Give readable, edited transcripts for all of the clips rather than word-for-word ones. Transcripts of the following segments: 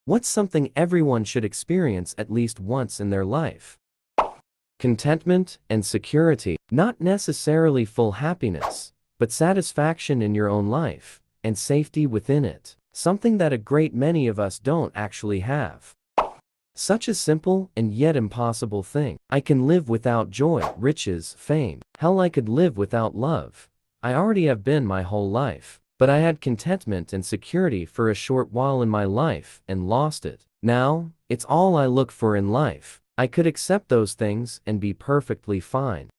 What's something everyone should experience at least once in their life? Contentment and security. Not necessarily full happiness, but satisfaction in your own life, and safety within it. Something that a great many of us don't actually have. Such a simple and yet impossible thing. I can live without joy, riches, fame. Hell, I could live without love. I already have been my whole life. But I had contentment and security for a short while in my life and lost it. Now, it's all I look for in life. I could accept those things and be perfectly fine.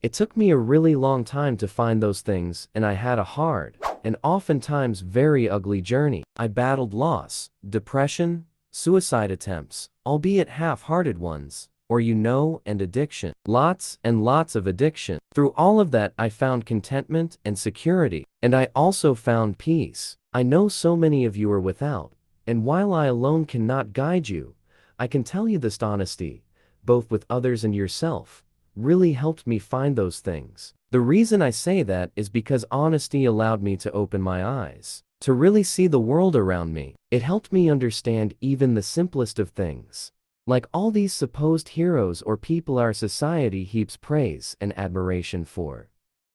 It took me a really long time to find those things, and I had a hard, and oftentimes very ugly journey. I battled loss, depression, suicide attempts, albeit half-hearted ones, and addiction. Lots and lots of addiction. Through all of that, I found contentment and security, and I also found peace. I know so many of you are without, and while I alone cannot guide you, I can tell you this honesty, both with others and yourself, really helped me find those things. The reason I say that is because honesty allowed me to open my eyes, to really see the world around me. It helped me understand even the simplest of things. Like all these supposed heroes or people our society heaps praise and admiration for.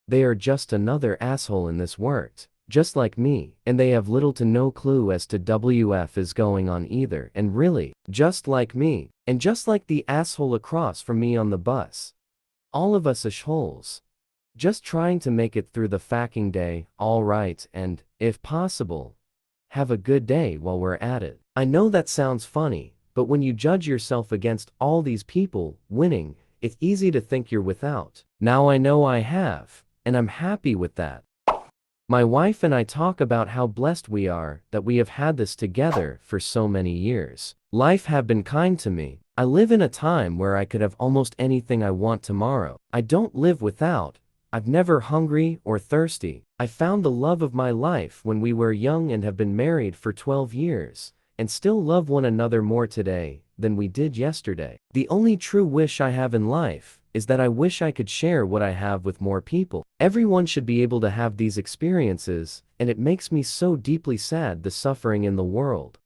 They are just another asshole in this world, just like me, and they have little to no clue as to WF is going on either, and really, just like me, and just like the asshole across from me on the bus. All of us ashholes. Just trying to make it through the fucking day, alright, and, if possible, have a good day while we're at it. I know that sounds funny, but when you judge yourself against all these people winning, it's easy to think you're without. Now I know I have, and I'm happy with that. My wife and I talk about how blessed we are that we have had this together for so many years. Life have been kind to me. I live in a time where I could have almost anything I want tomorrow. I don't live without. I've never hungry or thirsty. I found the love of my life when we were young and have been married for 12 years. And still love one another more today than we did yesterday. The only true wish I have in life is that I wish I could share what I have with more people. Everyone should be able to have these experiences, and it makes me so deeply sad the suffering in the world.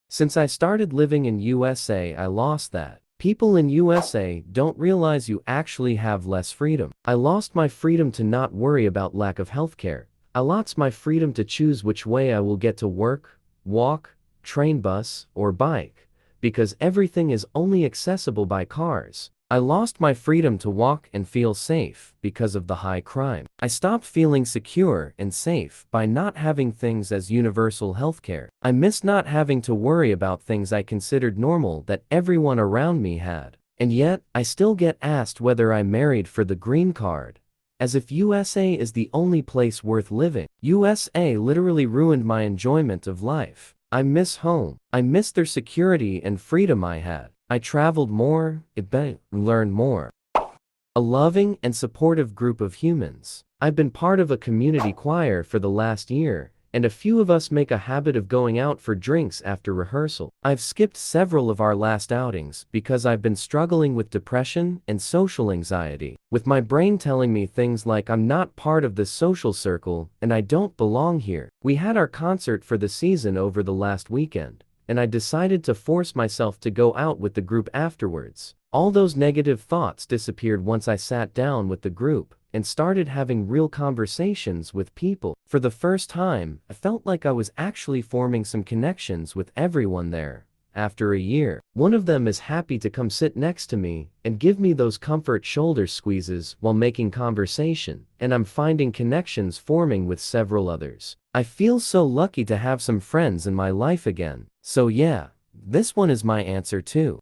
Since I started living in USA, I lost that. People in USA don't realize you actually have less freedom. I lost my freedom to not worry about lack of healthcare. I lost my freedom to choose which way I will get to work, walk, train, bus, or bike, because everything is only accessible by cars. I lost my freedom to walk and feel safe because of the high crime. I stopped feeling secure and safe by not having things as universal healthcare. I miss not having to worry about things I considered normal that everyone around me had. And yet, I still get asked whether I married for the green card, as if USA is the only place worth living. USA literally ruined my enjoyment of life. I miss home. I miss their security and freedom I had. I traveled more, learned more. A loving and supportive group of humans. I've been part of a community choir for the last year, and a few of us make a habit of going out for drinks after rehearsal. I've skipped several of our last outings because I've been struggling with depression and social anxiety, with my brain telling me things like I'm not part of this social circle and I don't belong here. We had our concert for the season over the last weekend, and I decided to force myself to go out with the group afterwards. All those negative thoughts disappeared once I sat down with the group and started having real conversations with people. For the first time, I felt like I was actually forming some connections with everyone there. After a year, one of them is happy to come sit next to me and give me those comfort shoulder squeezes while making conversation, and I'm finding connections forming with several others. I feel so lucky to have some friends in my life again. So yeah, this one is my answer too.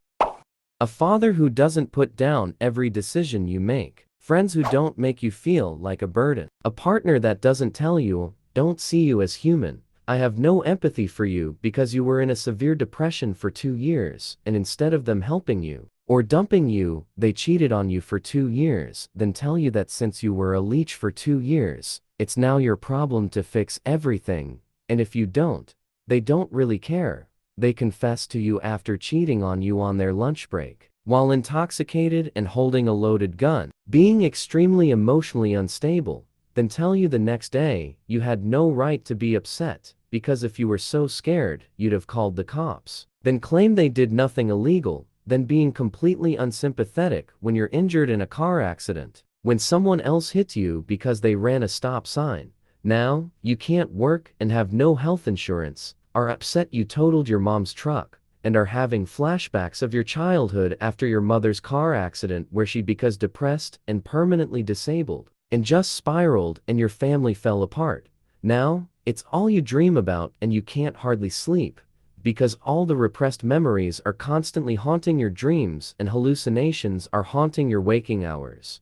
A father who doesn't put down every decision you make. Friends who don't make you feel like a burden. A partner that doesn't tell you, don't see you as human. I have no empathy for you because you were in a severe depression for 2 years, and instead of them helping you, or dumping you, they cheated on you for 2 years, then tell you that since you were a leech for 2 years, it's now your problem to fix everything, and if you don't, they don't really care. They confess to you after cheating on you on their lunch break, while intoxicated and holding a loaded gun, being extremely emotionally unstable, then tell you the next day you had no right to be upset, because if you were so scared, you'd have called the cops. Then claim they did nothing illegal, then being completely unsympathetic when you're injured in a car accident. When someone else hits you because they ran a stop sign. Now, you can't work and have no health insurance, are upset you totaled your mom's truck, and are having flashbacks of your childhood after your mother's car accident where she became depressed and permanently disabled, and just spiraled and your family fell apart. Now, it's all you dream about and you can't hardly sleep, because all the repressed memories are constantly haunting your dreams and hallucinations are haunting your waking hours.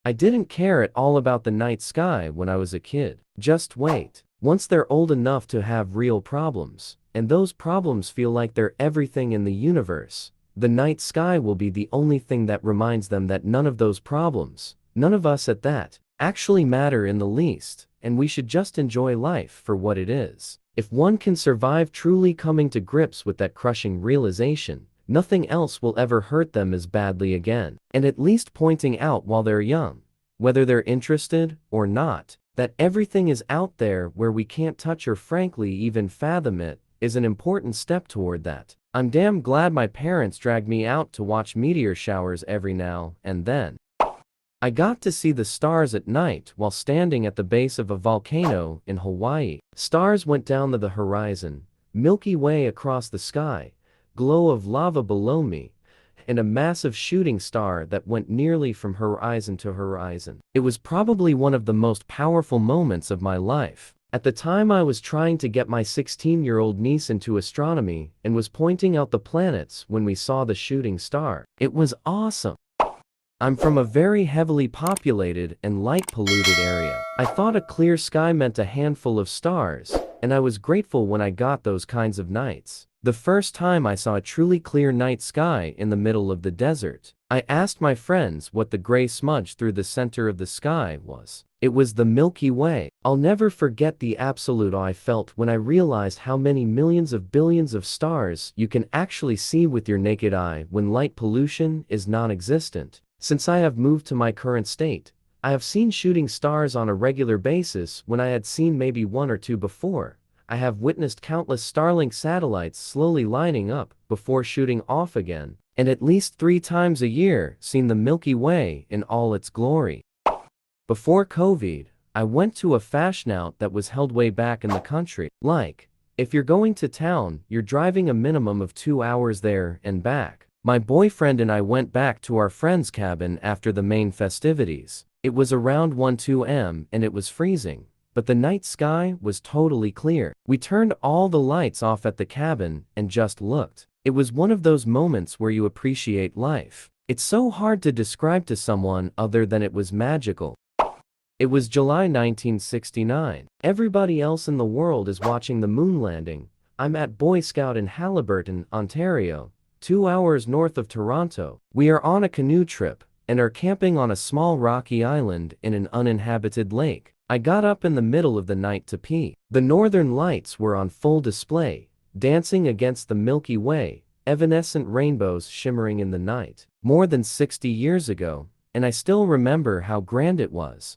I didn't care at all about the night sky when I was a kid. Just wait. Once they're old enough to have real problems, and those problems feel like they're everything in the universe, the night sky will be the only thing that reminds them that none of those problems, none of us at that, actually matter in the least, and we should just enjoy life for what it is. If one can survive truly coming to grips with that crushing realization, nothing else will ever hurt them as badly again. And at least pointing out while they're young, whether they're interested or not, that everything is out there where we can't touch or frankly even fathom it, is an important step toward that. I'm damn glad my parents dragged me out to watch meteor showers every now and then. I got to see the stars at night while standing at the base of a volcano in Hawaii. Stars went down to the horizon, Milky Way across the sky, glow of lava below me, and a massive shooting star that went nearly from horizon to horizon. It was probably one of the most powerful moments of my life. At the time I was trying to get my 16-year-old niece into astronomy and was pointing out the planets when we saw the shooting star. It was awesome. I'm from a very heavily populated and light-polluted area. I thought a clear sky meant a handful of stars, and I was grateful when I got those kinds of nights. The first time I saw a truly clear night sky in the middle of the desert, I asked my friends what the gray smudge through the center of the sky was. It was the Milky Way. I'll never forget the absolute awe I felt when I realized how many millions of billions of stars you can actually see with your naked eye when light pollution is non-existent. Since I have moved to my current state, I have seen shooting stars on a regular basis when I had seen maybe one or two before. I have witnessed countless Starlink satellites slowly lining up before shooting off again, and at least 3 times a year seen the Milky Way in all its glory. Before COVID, I went to a fashion out that was held way back in the country. Like, if you're going to town, you're driving a minimum of 2 hours there and back. My boyfriend and I went back to our friend's cabin after the main festivities. It was around 1-2 am and it was freezing, but the night sky was totally clear. We turned all the lights off at the cabin and just looked. It was one of those moments where you appreciate life. It's so hard to describe to someone other than it was magical. It was July 1969. Everybody else in the world is watching the moon landing. I'm at Boy Scout in Haliburton, Ontario, 2 hours north of Toronto. We are on a canoe trip and are camping on a small rocky island in an uninhabited lake. I got up in the middle of the night to pee. The northern lights were on full display, dancing against the Milky Way, evanescent rainbows shimmering in the night. More than 60 years ago, and I still remember how grand it was.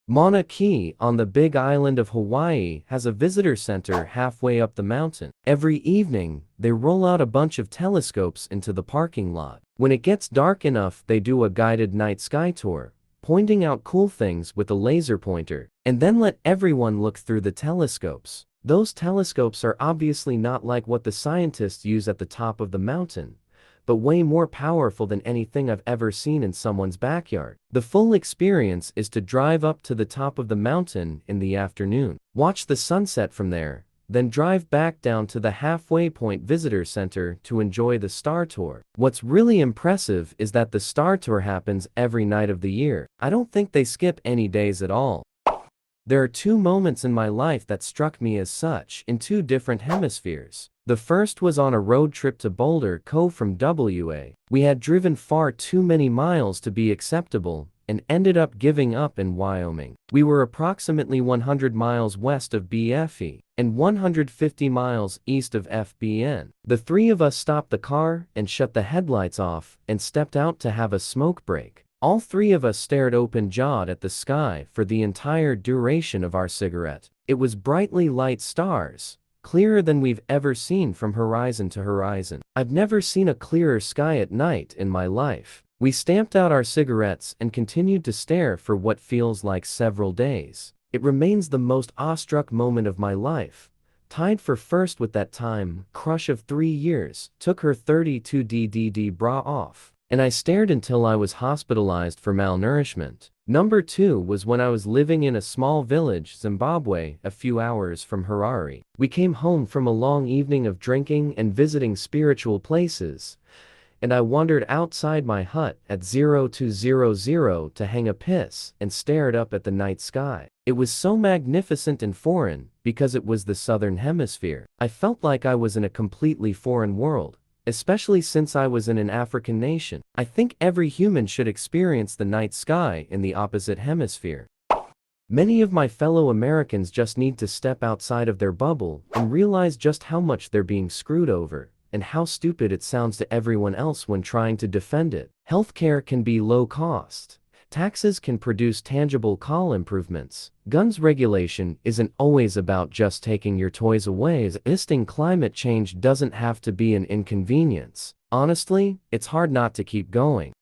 Mauna Kea on the big island of Hawaii has a visitor center halfway up the mountain. Every evening, they roll out a bunch of telescopes into the parking lot. When it gets dark enough, they do a guided night sky tour, pointing out cool things with a laser pointer, and then let everyone look through the telescopes. Those telescopes are obviously not like what the scientists use at the top of the mountain, but way more powerful than anything I've ever seen in someone's backyard. The full experience is to drive up to the top of the mountain in the afternoon, watch the sunset from there, then drive back down to the Halfway Point Visitor Center to enjoy the star tour. What's really impressive is that the star tour happens every night of the year. I don't think they skip any days at all. There are 2 moments in my life that struck me as such in 2 different hemispheres. The first was on a road trip to Boulder Cove from WA. We had driven far too many miles to be acceptable and ended up giving up in Wyoming. We were approximately 100 miles west of BFE and 150 miles east of FBN. The 3 of us stopped the car and shut the headlights off and stepped out to have a smoke break. All three of us stared open-jawed at the sky for the entire duration of our cigarette. It was brightly light stars, clearer than we've ever seen from horizon to horizon. I've never seen a clearer sky at night in my life. We stamped out our cigarettes and continued to stare for what feels like several days. It remains the most awestruck moment of my life, tied for first with that time crush of 3 years took her 32DDD bra off, and I stared until I was hospitalized for malnourishment. Number 2 was when I was living in a small village, Zimbabwe, a few hours from Harare. We came home from a long evening of drinking and visiting spiritual places, and I wandered outside my hut at 0200 to hang a piss and stared up at the night sky. It was so magnificent and foreign because it was the southern hemisphere. I felt like I was in a completely foreign world, especially since I was in an African nation. I think every human should experience the night sky in the opposite hemisphere. Many of my fellow Americans just need to step outside of their bubble and realize just how much they're being screwed over, and how stupid it sounds to everyone else when trying to defend it. Healthcare can be low cost. Taxes can produce tangible call improvements. Guns regulation isn't always about just taking your toys away. Resisting climate change doesn't have to be an inconvenience. Honestly, it's hard not to keep going.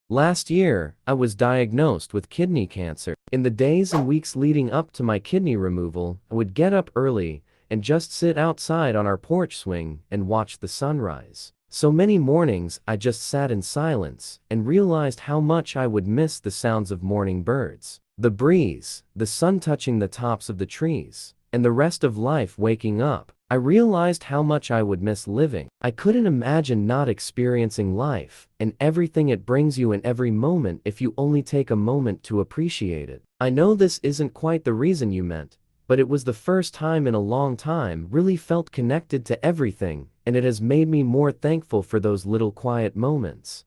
Last year, I was diagnosed with kidney cancer. In the days and weeks leading up to my kidney removal, I would get up early and just sit outside on our porch swing and watch the sunrise. So many mornings I just sat in silence and realized how much I would miss the sounds of morning birds, the breeze, the sun touching the tops of the trees, and the rest of life waking up. I realized how much I would miss living. I couldn't imagine not experiencing life and everything it brings you in every moment if you only take a moment to appreciate it. I know this isn't quite the reason you meant, but it was the first time in a long time really felt connected to everything, and it has made me more thankful for those little quiet moments.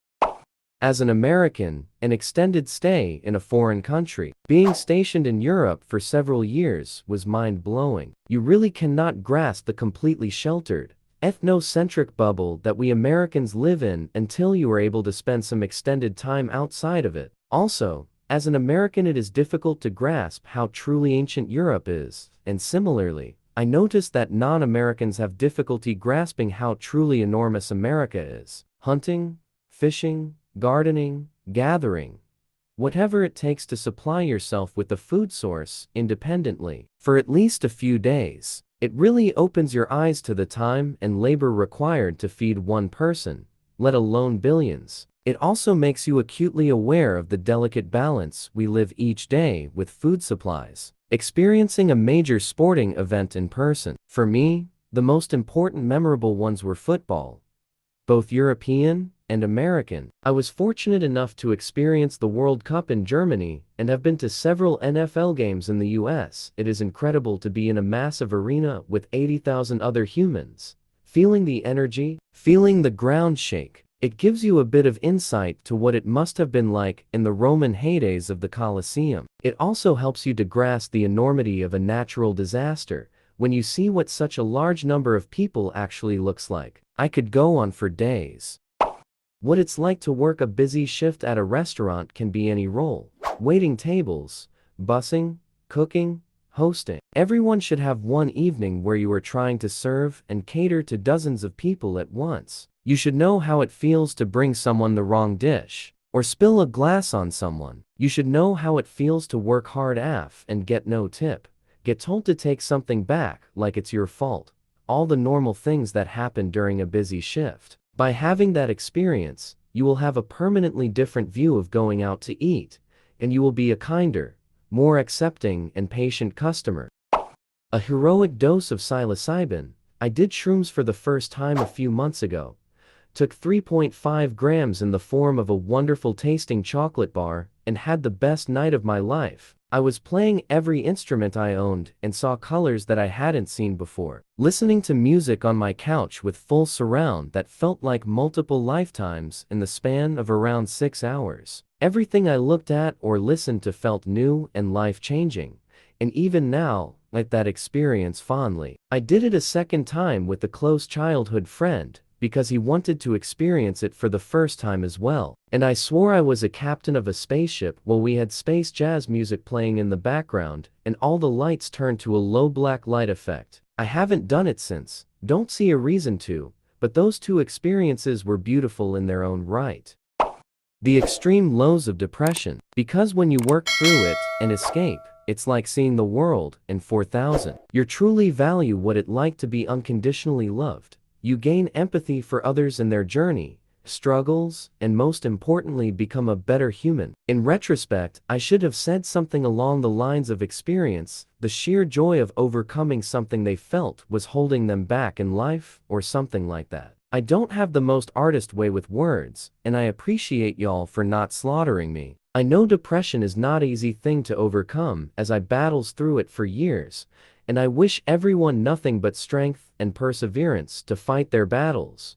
As an American, an extended stay in a foreign country, being stationed in Europe for several years was mind-blowing. You really cannot grasp the completely sheltered, ethnocentric bubble that we Americans live in until you are able to spend some extended time outside of it. Also, as an American, it is difficult to grasp how truly ancient Europe is, and similarly, I noticed that non-Americans have difficulty grasping how truly enormous America is. Hunting, fishing, gardening, gathering, whatever it takes to supply yourself with a food source independently for at least a few days. It really opens your eyes to the time and labor required to feed one person, let alone billions. It also makes you acutely aware of the delicate balance we live each day with food supplies. Experiencing a major sporting event in person. For me, the most important memorable ones were football, both European and American. I was fortunate enough to experience the World Cup in Germany and have been to several NFL games in the US. It is incredible to be in a massive arena with 80,000 other humans, feeling the energy, feeling the ground shake. It gives you a bit of insight to what it must have been like in the Roman heydays of the Colosseum. It also helps you to grasp the enormity of a natural disaster when you see what such a large number of people actually looks like. I could go on for days. What it's like to work a busy shift at a restaurant can be any role. Waiting tables, bussing, cooking, hosting. Everyone should have one evening where you are trying to serve and cater to dozens of people at once. You should know how it feels to bring someone the wrong dish, or spill a glass on someone. You should know how it feels to work hard and get no tip. Get told to take something back like it's your fault. All the normal things that happen during a busy shift. By having that experience, you will have a permanently different view of going out to eat, and you will be a kinder, more accepting and patient customer. A heroic dose of psilocybin. I did shrooms for the first time a few months ago. Took 3.5 grams in the form of a wonderful tasting chocolate bar and had the best night of my life. I was playing every instrument I owned and saw colors that I hadn't seen before. Listening to music on my couch with full surround that felt like multiple lifetimes in the span of around 6 hours. Everything I looked at or listened to felt new and life-changing. And even now, like that experience fondly. I did it a second time with a close childhood friend, because he wanted to experience it for the first time as well. And I swore I was a captain of a spaceship while we had space jazz music playing in the background, and all the lights turned to a low black light effect. I haven't done it since, don't see a reason to, but those two experiences were beautiful in their own right. The extreme lows of depression. Because when you work through it and escape, it's like seeing the world in 4000. You truly value what it's like to be unconditionally loved. You gain empathy for others and their journey, struggles, and most importantly become a better human. In retrospect, I should have said something along the lines of experience, the sheer joy of overcoming something they felt was holding them back in life, or something like that. I don't have the most artist way with words, and I appreciate y'all for not slaughtering me. I know depression is not an easy thing to overcome as I battles through it for years, and I wish everyone nothing but strength and perseverance to fight their battles.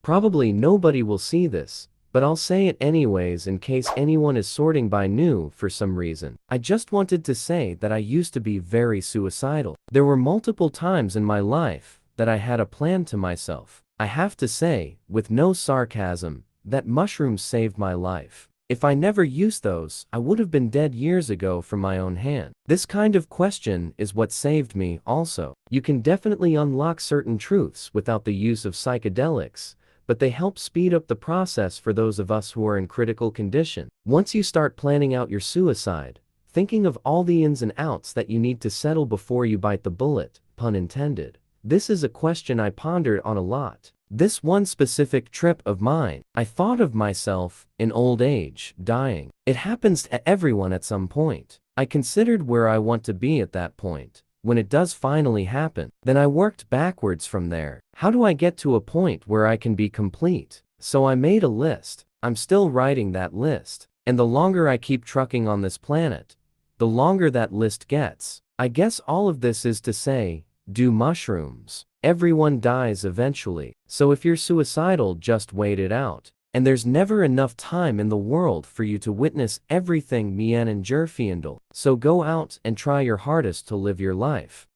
Probably nobody will see this, but I'll say it anyways in case anyone is sorting by new for some reason. I just wanted to say that I used to be very suicidal. There were multiple times in my life that I had a plan to myself. I have to say, with no sarcasm, that mushrooms saved my life. If I never used those, I would have been dead years ago from my own hand. This kind of question is what saved me also. You can definitely unlock certain truths without the use of psychedelics, but they help speed up the process for those of us who are in critical condition. Once you start planning out your suicide, thinking of all the ins and outs that you need to settle before you bite the bullet, pun intended. This is a question I pondered on a lot. This one specific trip of mine, I thought of myself, in old age, dying. It happens to everyone at some point. I considered where I want to be at that point. When it does finally happen, then I worked backwards from there. How do I get to a point where I can be complete? So I made a list. I'm still writing that list. And the longer I keep trucking on this planet, the longer that list gets. I guess all of this is to say, do mushrooms. Everyone dies eventually. So if you're suicidal, just wait it out. And there's never enough time in the world for you to witness everything meanenjerfiendel. So go out and try your hardest to live your life.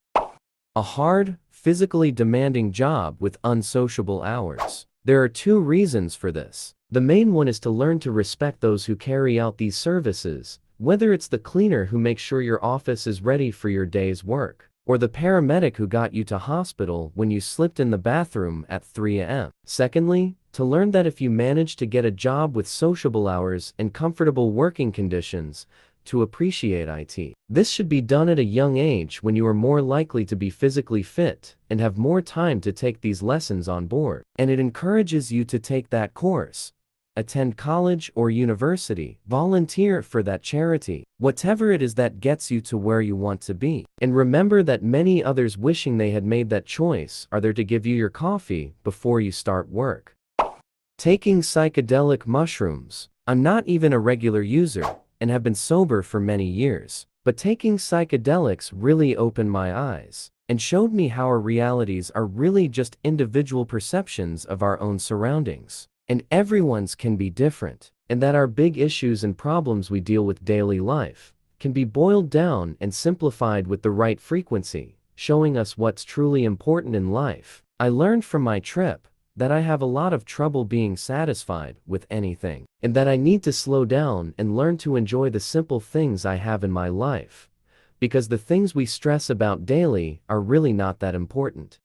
A hard, physically demanding job with unsociable hours. There are two reasons for this. The main one is to learn to respect those who carry out these services, whether it's the cleaner who makes sure your office is ready for your day's work, or the paramedic who got you to hospital when you slipped in the bathroom at 3 a.m. Secondly, to learn that if you manage to get a job with sociable hours and comfortable working conditions, to appreciate it. This should be done at a young age when you are more likely to be physically fit and have more time to take these lessons on board. And it encourages you to take that course. Attend college or university, volunteer for that charity, whatever it is that gets you to where you want to be. And remember that many others wishing they had made that choice are there to give you your coffee before you start work. Taking psychedelic mushrooms. I'm not even a regular user and have been sober for many years, but taking psychedelics really opened my eyes and showed me how our realities are really just individual perceptions of our own surroundings. And everyone's can be different, and that our big issues and problems we deal with daily life can be boiled down and simplified with the right frequency, showing us what's truly important in life. I learned from my trip that I have a lot of trouble being satisfied with anything, and that I need to slow down and learn to enjoy the simple things I have in my life, because the things we stress about daily are really not that important.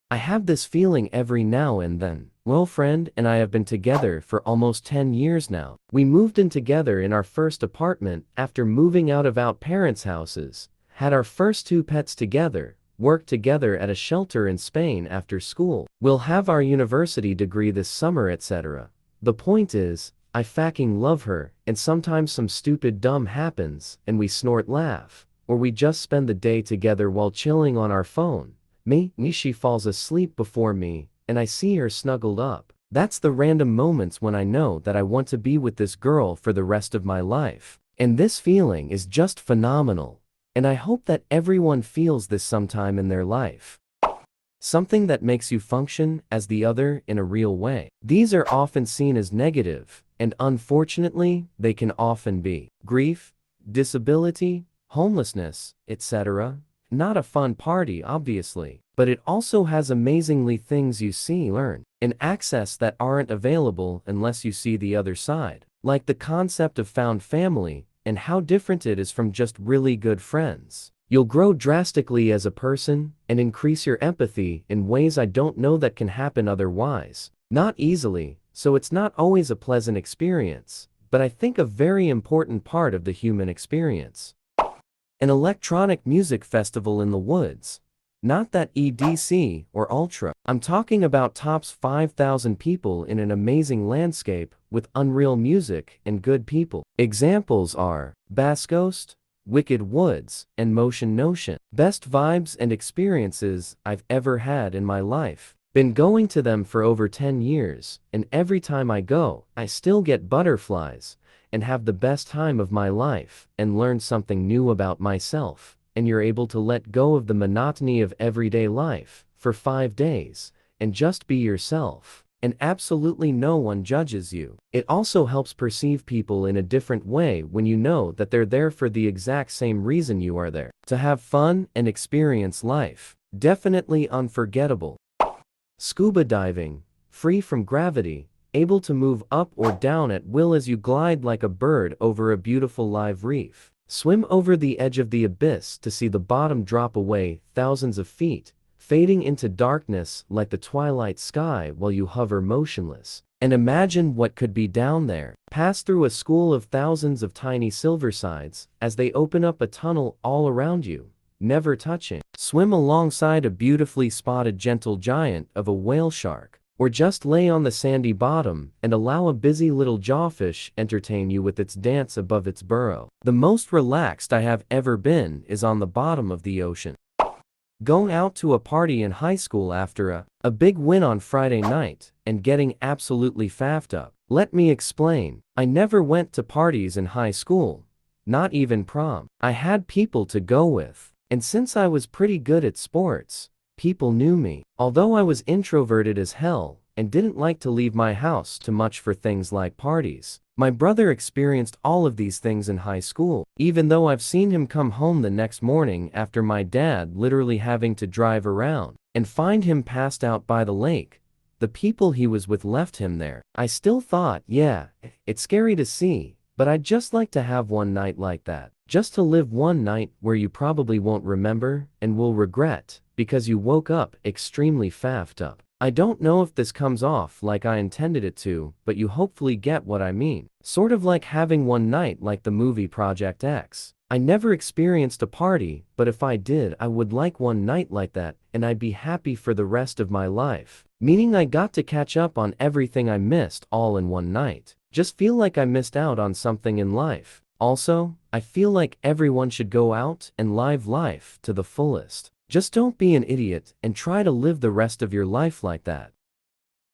I have this feeling every now and then. Well, friend and I have been together for almost 10 years now. We moved in together in our first apartment after moving out of our parents' houses, had our first 2 pets together, worked together at a shelter in Spain after school. We'll have our university degree this summer, etc. The point is, I fucking love her, and sometimes some stupid dumb happens, and we snort laugh, or we just spend the day together while chilling on our phone. She falls asleep before me, and I see her snuggled up. That's the random moments when I know that I want to be with this girl for the rest of my life. And this feeling is just phenomenal. And I hope that everyone feels this sometime in their life. Something that makes you function as the other in a real way. These are often seen as negative, and unfortunately, they can often be. Grief, disability, homelessness, etc. Not a fun party, obviously, but it also has amazingly things you see, learn, and access that aren't available unless you see the other side. Like the concept of found family and how different it is from just really good friends. You'll grow drastically as a person and increase your empathy in ways I don't know that can happen otherwise. Not easily, so it's not always a pleasant experience, but I think a very important part of the human experience. An electronic music festival in the woods. Not that EDC or Ultra. I'm talking about tops 5,000 people in an amazing landscape with unreal music and good people. Examples are Bascoast, Wicked Woods, and Motion Notion. Best vibes and experiences I've ever had in my life. Been going to them for over 10 years, and every time I go, I still get butterflies and have the best time of my life and learn something new about myself. And you're able to let go of the monotony of everyday life for 5 days and just be yourself. And absolutely no one judges you. It also helps perceive people in a different way when you know that they're there for the exact same reason you are there. To have fun and experience life. Definitely unforgettable. Scuba diving. Free from gravity, able to move up or down at will as you glide like a bird over a beautiful live reef. Swim over the edge of the abyss to see the bottom drop away thousands of feet, fading into darkness like the twilight sky while you hover motionless. And imagine what could be down there. Pass through a school of thousands of tiny silversides as they open up a tunnel all around you, never touching. Swim alongside a beautifully spotted gentle giant of a whale shark. Or just lay on the sandy bottom and allow a busy little jawfish entertain you with its dance above its burrow. The most relaxed I have ever been is on the bottom of the ocean. Going out to a party in high school after a big win on Friday night and getting absolutely faffed up. Let me explain. I never went to parties in high school, not even prom. I had people to go with, and since I was pretty good at sports, people knew me. Although I was introverted as hell and didn't like to leave my house too much for things like parties, my brother experienced all of these things in high school. Even though I've seen him come home the next morning after my dad literally having to drive around and find him passed out by the lake, the people he was with left him there. I still thought, yeah, it's scary to see, but I'd just like to have one night like that. Just to live one night where you probably won't remember and will regret because you woke up extremely faffed up. I don't know if this comes off like I intended it to, but you hopefully get what I mean. Sort of like having one night like the movie Project X. I never experienced a party, but if I did, I would like one night like that, and I'd be happy for the rest of my life. Meaning I got to catch up on everything I missed all in one night. Just feel like I missed out on something in life. Also, I feel like everyone should go out and live life to the fullest. Just don't be an idiot and try to live the rest of your life like that.